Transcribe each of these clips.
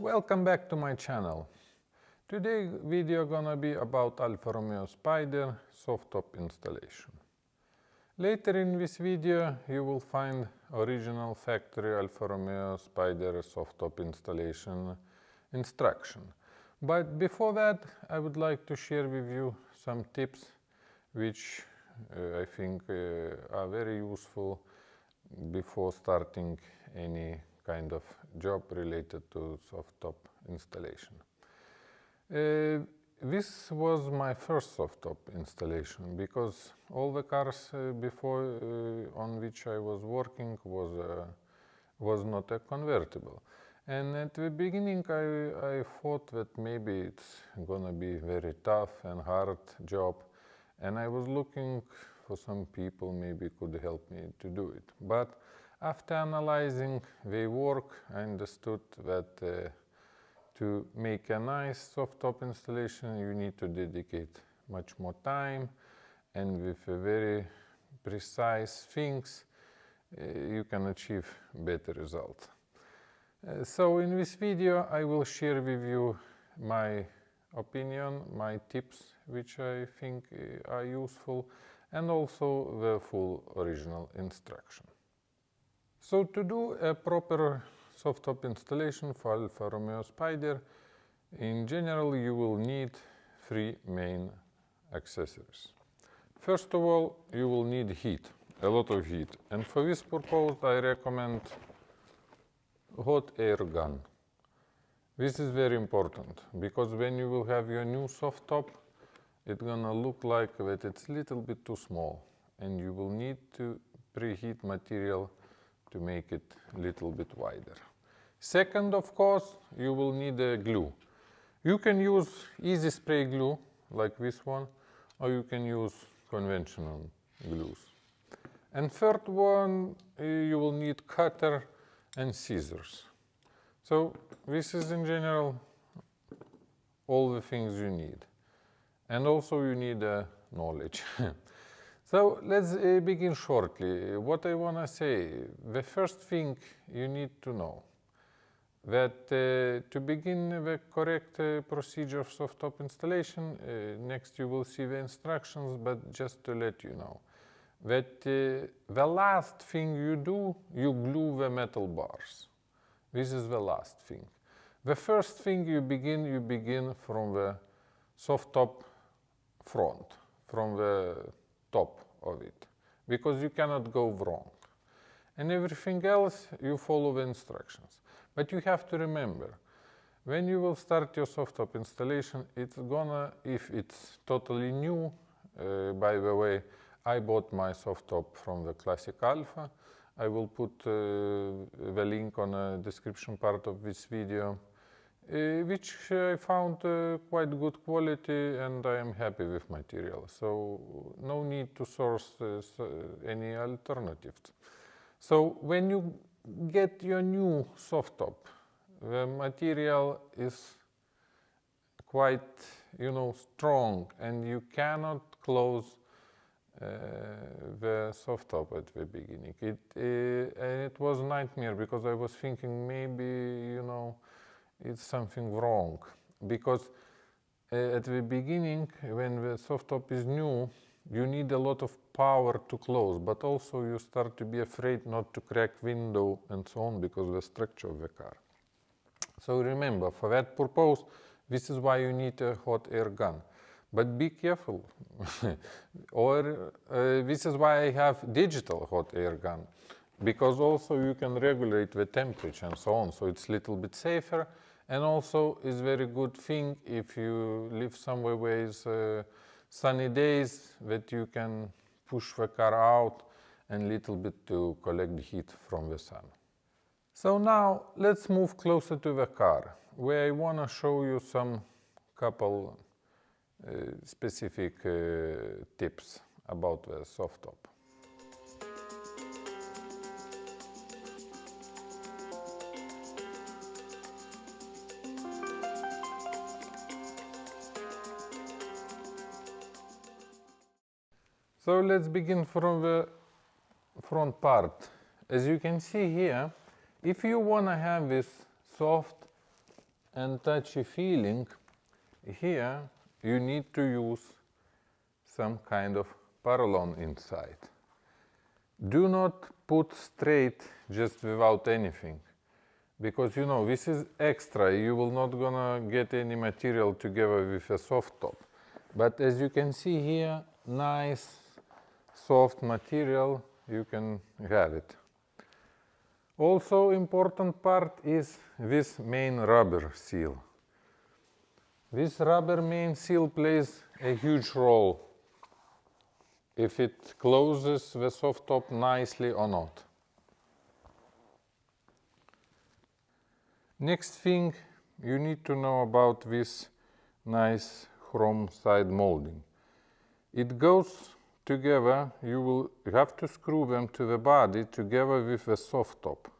Welcome back to my channel. Today video gonna be about Alfa Romeo Spider soft top installation. Later in this video you will find original factory Alfa Romeo Spider soft top installation instruction. But before that I would like to share with you some tips which I think are very useful before starting any kind of job related to soft top installation. This was my first soft top installation because all the cars before on which I was working was not a convertible. And at the beginning I thought that maybe it's gonna be very tough and hard job, and I was looking for some people maybe could help me to do it. But after analyzing their work, I understood that to make a nice soft top installation you need to dedicate much more time, and with very precise things you can achieve better result. So in this video I will share with you my opinion, my tips which I think are useful, and also the full original instruction. So to do a proper soft top installation for Alfa Romeo Spider, in general you will need three main accessories. First of all, you will need heat, a lot of heat, and for this purpose I recommend hot air gun. This is very important because when you will have your new soft top, it's gonna look like that it's a little bit too small, and you will need to preheat material to make it a little bit wider. Second, of course, you will need a glue. You can use easy spray glue like this one, or you can use conventional glues. And third one, you will need cutter and scissors. So this is in general all the things you need. And also you need knowledge. So let's begin shortly. What I want to say, the first thing you need to know, that to begin the correct procedure of soft top installation, next you will see the instructions, but just to let you know, that the last thing you do, you glue the metal bars. This is the last thing. The first thing you begin from the soft top front, from the top of it, because you cannot go wrong. And everything else, you follow the instructions. But you have to remember, when you will start your soft top installation, it's gonna, if it's totally new, by the way, I bought my soft top from the Classic Alfa. I will put the link on the description part of this video, which I found quite good quality, and I am happy with material. So no need to source any alternatives. So when you get your new soft top, the material is quite, strong, and you cannot close the soft top at the beginning. It was a nightmare because I was thinking maybe, it's something wrong. Because at the beginning, when the soft top is new, you need a lot of power to close, but also you start to be afraid not to crack window and so on because of the structure of the car. So remember, for that purpose, this is why you need a hot air gun. But be careful, or this is why I have digital hot air gun, because also you can regulate the temperature and so on, so it's a little bit safer, and also is very good thing if you live somewhere where is sunny days, that you can push the car out and little bit to collect heat from the sun. So now let's move closer to the car, where I want to show you some couple specific tips about the soft top. So let's begin from the front part. As you can see here, if you want to have this soft and touchy feeling, here you need to use some kind of porcelain inside. Do not put straight just without anything, because you know this is extra, you will not gonna get any material together with a soft top. But as you can see here, nice soft material, you can have it. Also important part is this main rubber seal. This rubber main seal plays a huge role if it closes the soft top nicely or not. Next thing you need to know about this nice chrome side molding. It goes together, you will have to screw them to the body together with the soft top.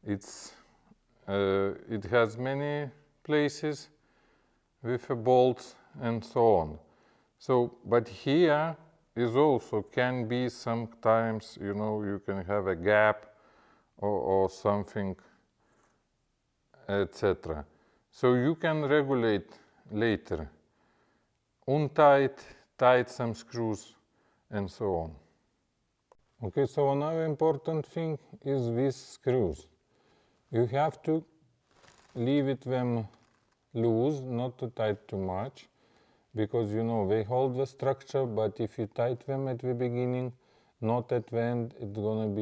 It has many places with the bolts and so on. So, but here is also can be sometimes, you know, you can have a gap or something, etc. So you can regulate later, untight, tight some screws, and so on. Okay, so another important thing is these screws. You have to leave them loose, not to tight too much, because you know they hold the structure, but if you tight them at the beginning, not at the end, it's gonna be,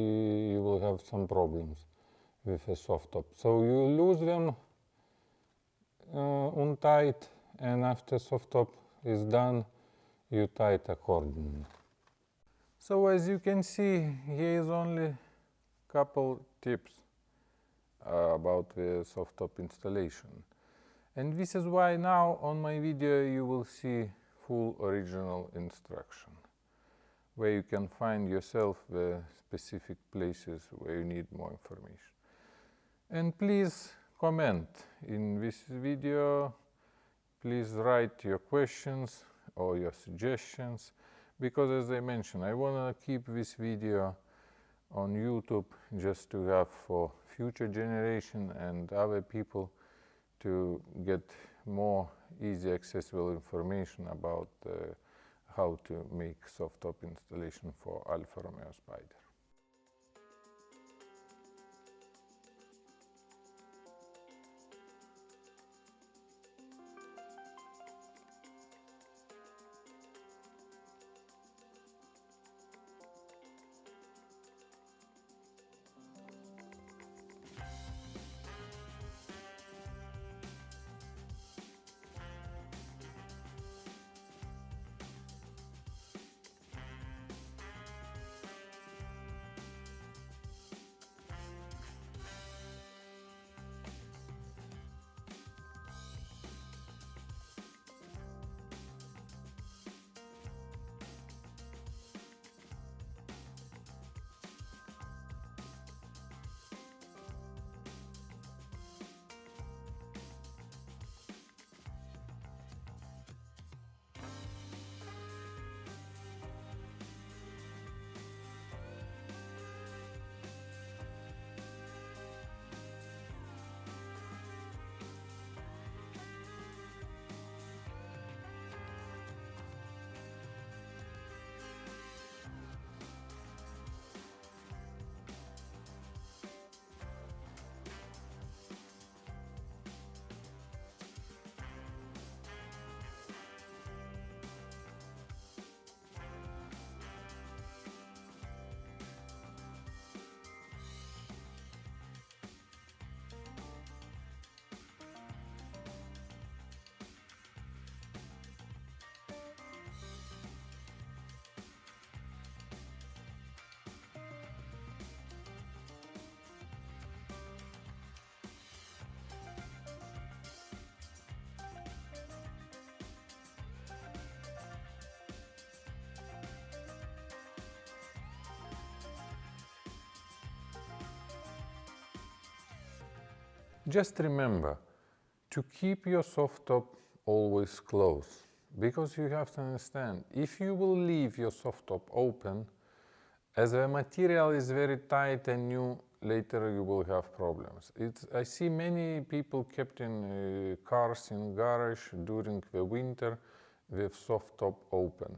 you will have some problems with a soft top. So you lose them untight, and after soft top is done, you tight accordingly. So as you can see, here is only couple tips about the soft top installation. And this is why now on my video you will see full original instruction, where you can find yourself the specific places where you need more information. And please comment in this video, please write your questions or your suggestions, because as I mentioned, I want to keep this video on YouTube just to have for future generation and other people to get more easy accessible information about how to make soft top installation for Alfa Romeo Spider. Just remember to keep your soft top always closed, because you have to understand, if you will leave your soft top open, as the material is very tight and later you will have problems. I see many people kept in cars in garage during the winter with soft top open.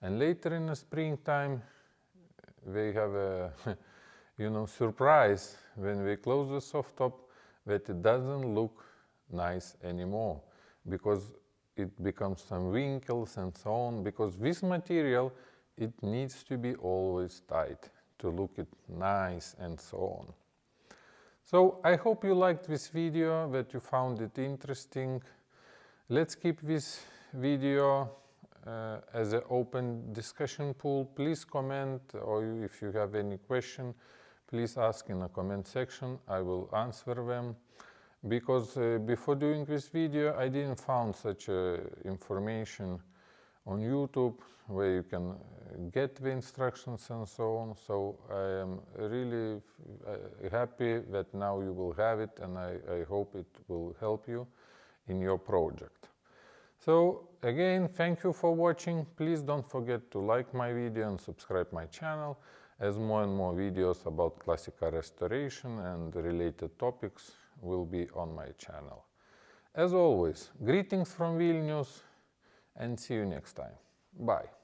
And later in the springtime, they have a surprise when they close the soft top that it doesn't look nice anymore because it becomes some wrinkles and so on, because this material, it needs to be always tight to look it nice and so on. So I hope you liked this video, that you found it interesting. Let's keep this video as an open discussion pool. Please comment, or if you have any question, please ask in the comment section. I will answer them. Because before doing this video, I didn't find such information on YouTube where you can get the instructions and so on. So I am really happy that now you will have it, and I hope it will help you in your project. So again, thank you for watching. Please don't forget to like my video and subscribe my channel, as more and more videos about classic car restoration and related topics will be on my channel. As always, greetings from Vilnius, and see you next time. Bye.